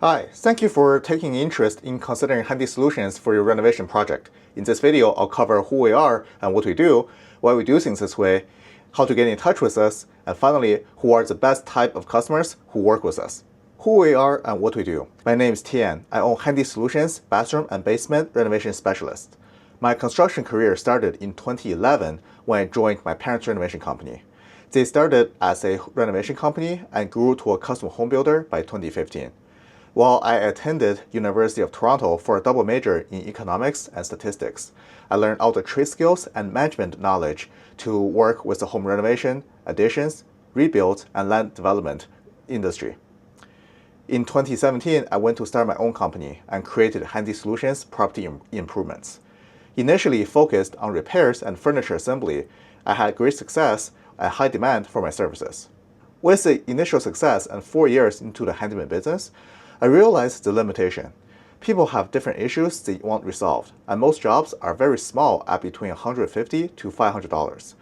Hi, thank you for taking interest in considering Handy Solutions for your renovation project. In this video, I'll cover who we are and what we do, why we do things this way, how to get in touch with us, and finally, who are the best type of customers who work with us. Who we are and what we do. My name is Tian. I own Handy Solutions, bathroom and basement renovation specialist. My construction career started in 2011 when I joined my parents' renovation company. They started as a renovation company and grew to a custom home builder by 2015. While I attended University of Toronto for a double major in economics and statistics, I learned all the trade skills and management knowledge to work with the home renovation, additions, rebuilds, and land development industry. In 2017, I went to start my own company and created Handy Solutions Property Improvements. Initially focused on repairs and furniture assembly, I had great success and high demand for my services. With the initial success and 4 years into the handyman business, I realized the limitation. People have different issues they want resolved, and most jobs are very small at between $150 to $500.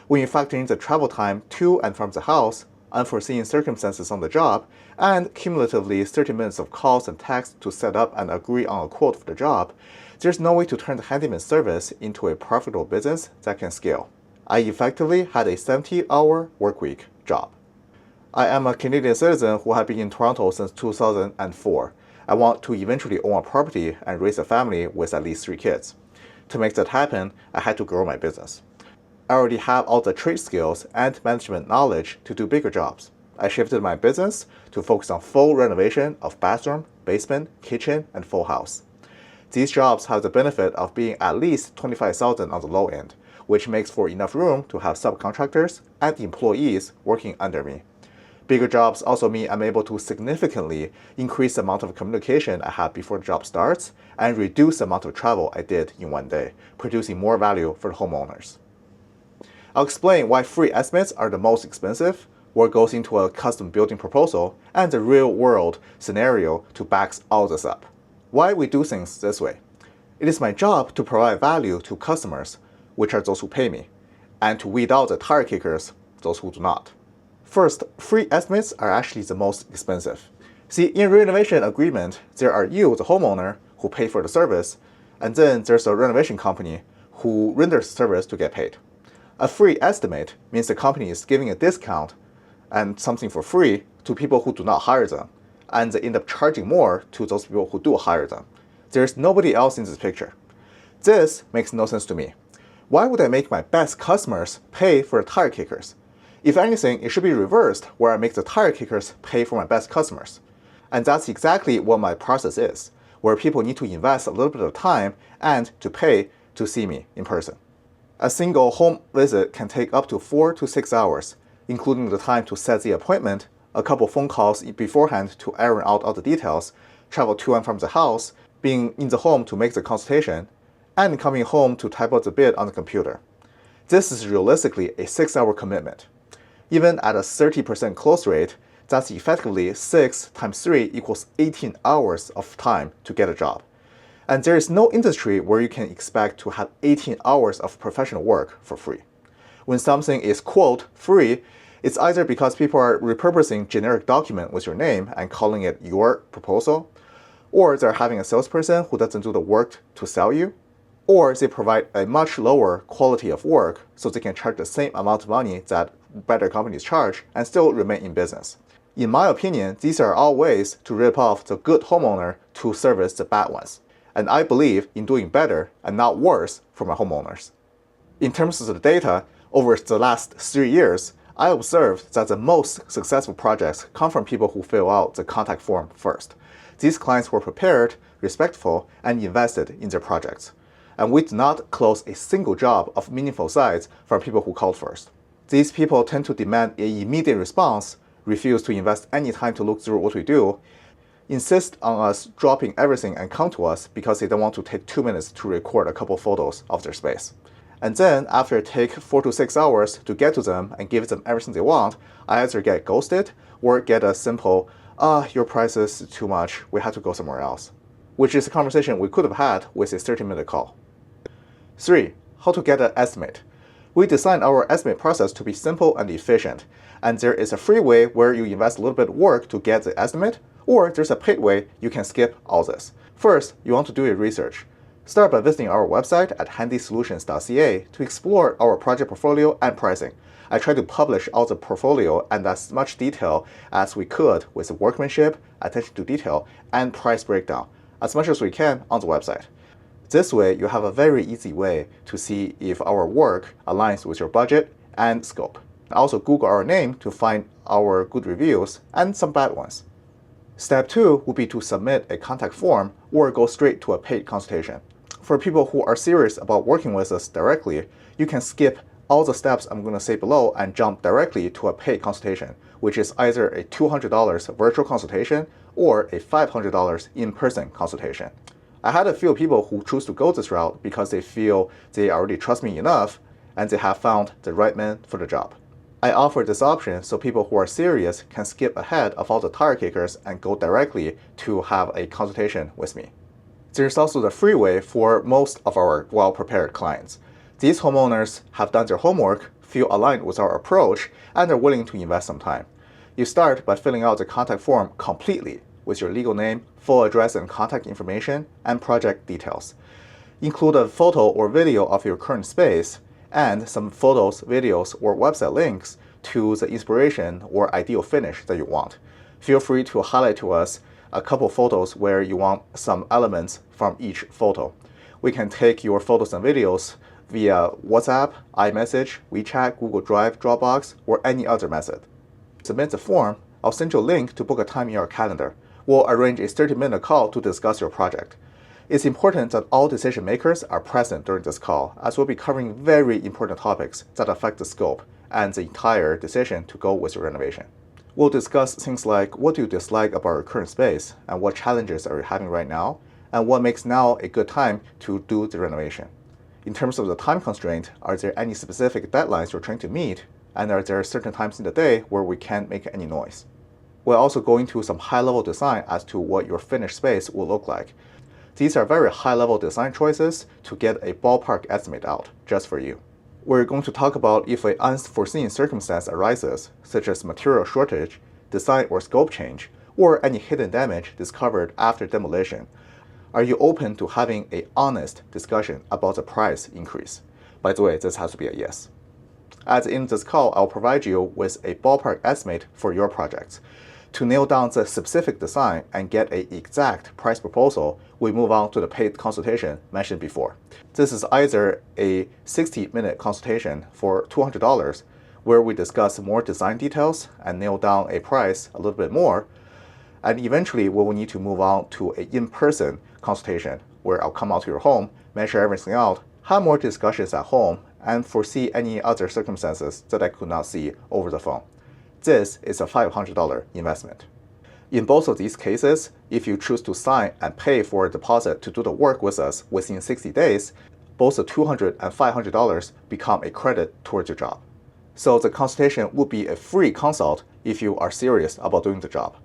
When you factor in the travel time to and from the house, unforeseen circumstances on the job, and cumulatively 30 minutes of calls and texts to set up and agree on a quote for the job, there's no way to turn the handyman service into a profitable business that can scale. I effectively had a 70-hour workweek job. I am a Canadian citizen who has been in Toronto since 2004. I want to eventually own a property and raise a family with at least 3 kids. To make that happen, I had to grow my business. I already have all the trade skills and management knowledge to do bigger jobs. I shifted my business to focus on full renovation of bathroom, basement, kitchen, and full house. These jobs have the benefit of being at least $25,000 on the low end, which makes for enough room to have subcontractors and employees working under me. Bigger jobs also mean I'm able to significantly increase the amount of communication I have before the job starts and reduce the amount of travel I did in one day, producing more value for the homeowners. I'll explain why free estimates are the most expensive, what goes into a custom building proposal, and the real-world scenario to back all this up. Why we do things this way. It is my job to provide value to customers, which are those who pay me, and to weed out the tire kickers, those who do not. First, free estimates are actually the most expensive. See, in renovation agreement, there are you, the homeowner, who pay for the service, and then there's a renovation company who renders the service to get paid. A free estimate means the company is giving a discount and something for free to people who do not hire them, and they end up charging more to those people who do hire them. There's nobody else in this picture. This makes no sense to me. Why would I make my best customers pay for the tire kickers? If anything, it should be reversed, where I make the tire kickers pay for my best customers. And that's exactly what my process is, where people need to invest a little bit of time and to pay to see me in person. A single home visit can take up to 4 to 6 hours, including the time to set the appointment, a couple phone calls beforehand to iron out all the details, travel to and from the house, being in the home to make the consultation, and coming home to type out the bid on the computer. This is realistically a 6-hour commitment. Even at a 30% close rate, that's effectively 6 times 3 equals 18 hours of time to get a job. And there is no industry where you can expect to have 18 hours of professional work for free. When something is, quote, free, it's either because people are repurposing generic document with your name and calling it your proposal, or they're having a salesperson who doesn't do the work to sell you, or they provide a much lower quality of work so they can charge the same amount of money that better companies charge and still remain in business. In my opinion, these are all ways to rip off the good homeowner to service the bad ones. And I believe in doing better and not worse for my homeowners. In terms of the data, over the last 3 years, I observed that the most successful projects come from people who fill out the contact form first. These clients were prepared, respectful, and invested in their projects. And we did not close a single job of meaningful size from people who called first. These people tend to demand an immediate response, refuse to invest any time to look through what we do, insist on us dropping everything and come to us because they don't want to take 2 minutes to record a couple photos of their space. And then, after it takes 4 to 6 hours to get to them and give them everything they want, I either get ghosted or get a simple, your price is too much, we have to go somewhere else, which is a conversation we could have had with a 30-minute call. 3. How to get an estimate. We designed our estimate process to be simple and efficient, and there is a free way where you invest a little bit of work to get the estimate, Or there's a paid way you can skip all this. First, you want to do your research. Start by visiting our website at HandySolutions.ca to explore our project portfolio and pricing. I try to publish all the portfolio and as much detail as we could with workmanship, attention to detail, and price breakdown, as much as we can on the website. This way, you have a very easy way to see if our work aligns with your budget and scope. Also, Google our name to find our good reviews and some bad ones. Step 2 would be to submit a contact form or go straight to a paid consultation. For people who are serious about working with us directly, you can skip all the steps I'm going to say below and jump directly to a paid consultation, which is either a $200 virtual consultation or a $500 in-person consultation. I had a few people who choose to go this route because they feel they already trust me enough and they have found the right man for the job. I offer this option so people who are serious can skip ahead of all the tire kickers and go directly to have a consultation with me. There's also the free way for most of our well-prepared clients. These homeowners have done their homework, feel aligned with our approach, and are willing to invest some time. You start by filling out the contact form completely with your legal name, full address and contact information, and project details. Include a photo or video of your current space, and some photos, videos, or website links to the inspiration or ideal finish that you want. Feel free to highlight to us a couple photos where you want some elements from each photo. We can take your photos and videos via WhatsApp, iMessage, WeChat, Google Drive, Dropbox, or any other method. Submit the form. I'll send you a link to book a time in your calendar. We'll arrange a 30-minute call to discuss your project. It's important that all decision makers are present during this call, as we'll be covering very important topics that affect the scope and the entire decision to go with your renovation. We'll discuss things like what do you dislike about your current space, and what challenges are you having right now, and what makes now a good time to do the renovation. In terms of the time constraint, are there any specific deadlines you're trying to meet, and are there certain times in the day where we can't make any noise? We'll also go into some high-level design as to what your finished space will look like. These are very high-level design choices to get a ballpark estimate out just for you. We're going to talk about if an unforeseen circumstance arises, such as material shortage, design or scope change, or any hidden damage discovered after demolition. Are you open to having an honest discussion about the price increase? By the way, this has to be a yes. At the end of this call, I'll provide you with a ballpark estimate for your projects. To nail down the specific design and get an exact price proposal, we move on to the paid consultation mentioned before. This is either a 60-minute consultation for $200, where we discuss more design details and nail down a price a little bit more, and eventually we will need to move on to an in-person consultation, where I'll come out to your home, measure everything out, have more discussions at home, and foresee any other circumstances that I could not see over the phone. This is a $500 investment. In both of these cases, if you choose to sign and pay for a deposit to do the work with us within 60 days, both the $200 and $500 become a credit towards your job. So the consultation would be a free consult if you are serious about doing the job.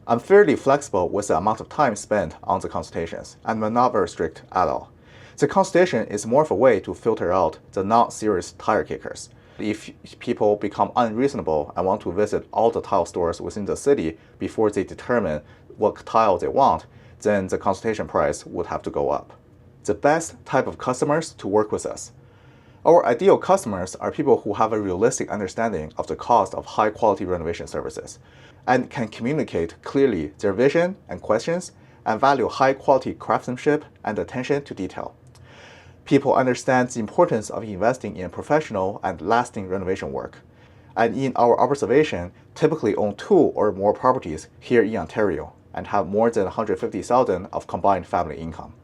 I'm fairly flexible with the amount of time spent on the consultations, and I'm not very strict at all. The consultation is more of a way to filter out the non-serious tire kickers. If people become unreasonable and want to visit all the tile stores within the city before they determine what tile they want, then the consultation price would have to go up. The best type of customers to work with us. Our ideal customers are people who have a realistic understanding of the cost of high-quality renovation services and can communicate clearly their vision and questions and value high-quality craftsmanship and attention to detail. People understand the importance of investing in professional and lasting renovation work, and in our observation, typically own 2 or more properties here in Ontario and have more than $150,000 of combined family income.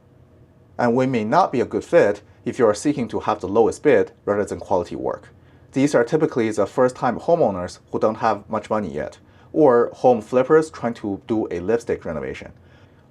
And we may not be a good fit if you are seeking to have the lowest bid rather than quality work. These are typically the first-time homeowners who don't have much money yet, or home flippers trying to do a lipstick renovation,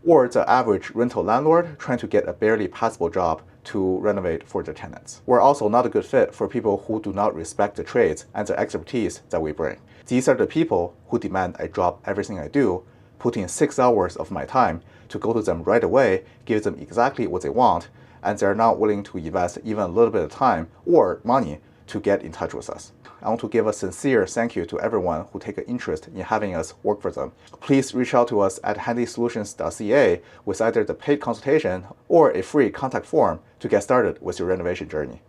or the average rental landlord trying to get a barely passable job to renovate for their tenants. We're also not a good fit for people who do not respect the trades and the expertise that we bring. These are the people who demand I drop everything I do, put in 6 hours of my time to go to them right away, give them exactly what they want, and they're not willing to invest even a little bit of time or money to get in touch with us. I want to give a sincere thank you to everyone who take an interest in having us work for them. Please reach out to us at HandySolutions.ca with either the paid consultation or a free contact form to get started with your renovation journey.